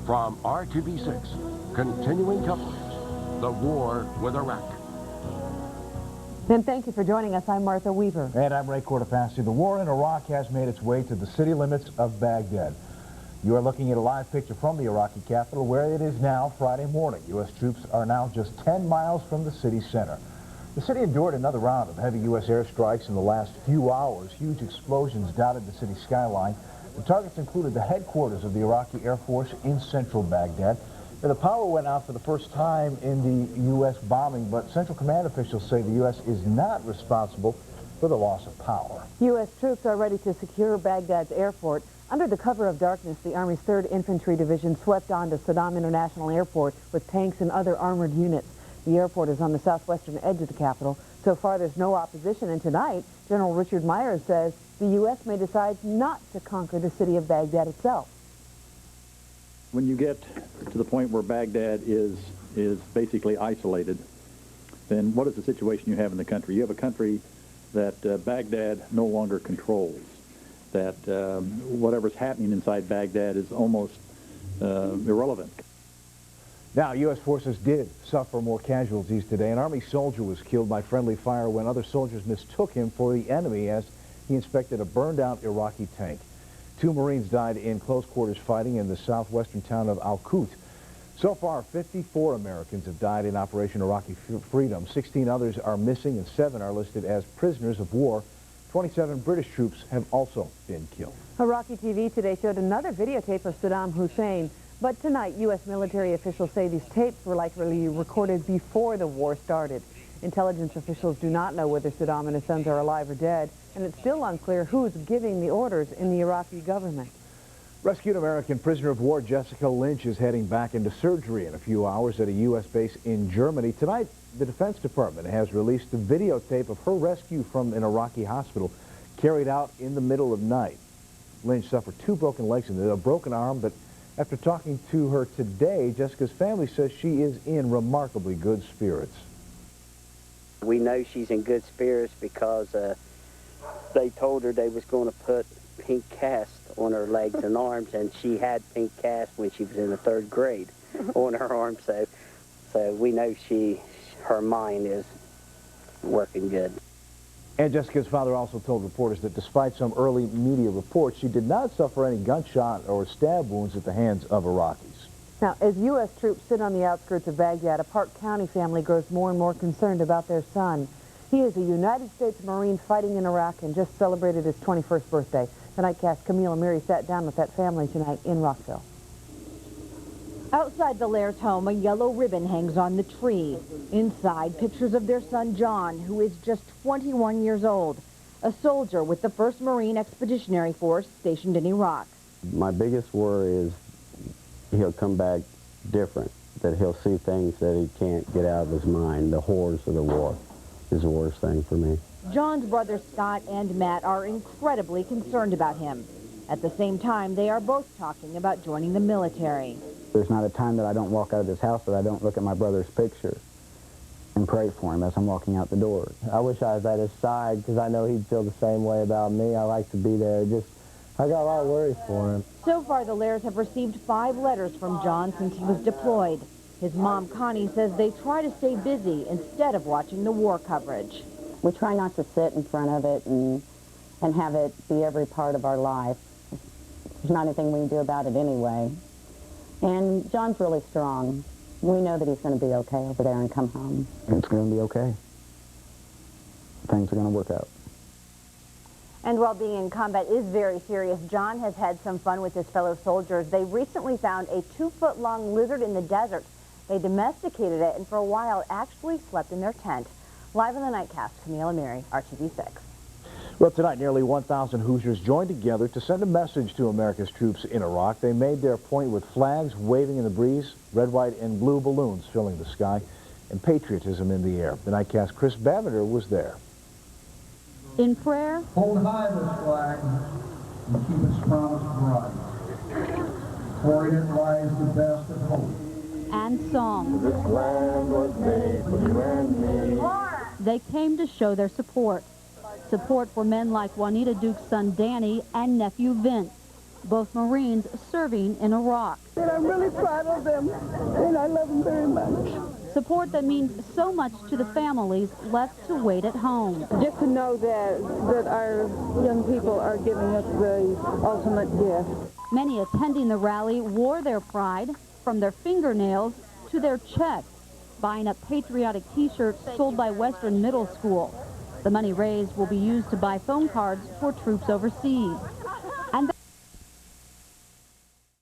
From RTV6, continuing coverage, the war with Iraq. And thank you for joining us. I'm Martha Weaver. And I'm Cortopassi. The war in Iraq has made its way to the city limits of Baghdad. You are looking at a live picture from the Iraqi capital, where it is now Friday morning. U.S. troops are now just 10 miles from the city center. The city endured another round of heavy U.S. airstrikes in the last few hours. Huge explosions dotted the city skyline. The targets included the headquarters of the Iraqi Air Force in central Baghdad. The power went out for the first time in the U.S. bombing, but Central Command officials say the U.S. is not responsible for the loss of power. U.S. troops are ready to secure Baghdad's airport. Under the cover of darkness, the Army's 3rd Infantry Division swept onto Saddam International Airport with tanks and other armored units. The airport is on the southwestern edge of the capital. So far, there's no opposition, and tonight, General Richard Myers says the U.S. may decide not to conquer the city of Baghdad itself. When you get to the point where Baghdad is basically isolated, then what is the situation you have in the country? You have a country that Baghdad no longer controls, that whatever's happening inside Baghdad is almost irrelevant. Now, U.S. forces did suffer more casualties today. An Army soldier was killed by friendly fire when other soldiers mistook him for the enemy as he inspected a burned-out Iraqi tank. 2 Marines died in close quarters fighting in the southwestern town of Al-Qut. So far, 54 Americans have died in Operation Iraqi Freedom. 16 others are missing and 7 are listed as prisoners of war. 27 British troops have also been killed. Iraqi TV today showed another videotape of Saddam Hussein. But tonight, U.S. military officials say these tapes were likely recorded before the war started. Intelligence officials do not know whether Saddam and his sons are alive or dead, and it's still unclear who's giving the orders in the Iraqi government. Rescued American prisoner of war Jessica Lynch is heading back into surgery in a few hours at a U.S. base in Germany. Tonight, the Defense Department has released a videotape of her rescue from an Iraqi hospital carried out in the middle of night. Lynch suffered 2 broken legs and a broken arm, but after talking to her today, Jessica's family says she is in remarkably good spirits. We know she's in good spirits because they told her they was going to put pink cast on her legs and arms, and she had pink cast when she was in the 3rd grade on her arms. So we know her mind is working good. And Jessica's father also told reporters that despite some early media reports, she did not suffer any gunshot or stab wounds at the hands of Iraqis. Now, as U.S. troops sit on the outskirts of Baghdad, a Park County family grows more and more concerned about their son. He is a United States Marine fighting in Iraq and just celebrated his 21st birthday. The Nightcast Camille Amiri sat down with that family tonight in Rockville. Outside the Lairs' home, a yellow ribbon hangs on the tree. Inside, pictures of their son John, who is just 21 years old, a soldier with the 1st Marine Expeditionary Force stationed in Iraq. My biggest worry is he'll come back different, that he'll see things that he can't get out of his mind. The horrors of the war is the worst thing for me. John's brothers Scott and Matt are incredibly concerned about him. At the same time, they are both talking about joining the military. There's not a time that I don't walk out of this house that I don't look at my brother's picture and pray for him as I'm walking out the door. I wish I was at his side because I know he'd feel the same way about me. I like to be there. I got a lot of worries for him. So far, the Lairs have received 5 letters from John since he was deployed. His mom, Connie, says they try to stay busy instead of watching the war coverage. We try not to sit in front of it and have it be every part of our life. There's not anything we can do about it anyway. And John's really strong. We know that he's going to be okay over there and come home. It's going to be okay. Things are going to work out. And while being in combat is very serious, John has had some fun with his fellow soldiers. They recently found a 2-foot-long lizard in the desert. They domesticated it and for a while actually slept in their tent. Live on the Nightcast, Camille Amiri, RTV6. Well, tonight, nearly 1,000 Hoosiers joined together to send a message to America's troops in Iraq. They made their point with flags waving in the breeze, red, white, and blue balloons filling the sky, and patriotism in the air. The Nightcast Chris Bavender was there. In prayer, hold high this flag and keep its promise bright. For in it lies the best of hope. And song. This land was made for you and me. They came to show their support. Support for men like Juanita Duke's son Danny and nephew Vince. both Marines serving in Iraq. And I'm really proud of them, and I love them very much. Support that means so much to the families left to wait at home. Just to know that our young people are giving us the ultimate gift. Many attending the rally wore their pride from their fingernails to their chest, buying up patriotic T-shirts sold by Western Middle School. The money raised will be used to buy phone cards for troops overseas.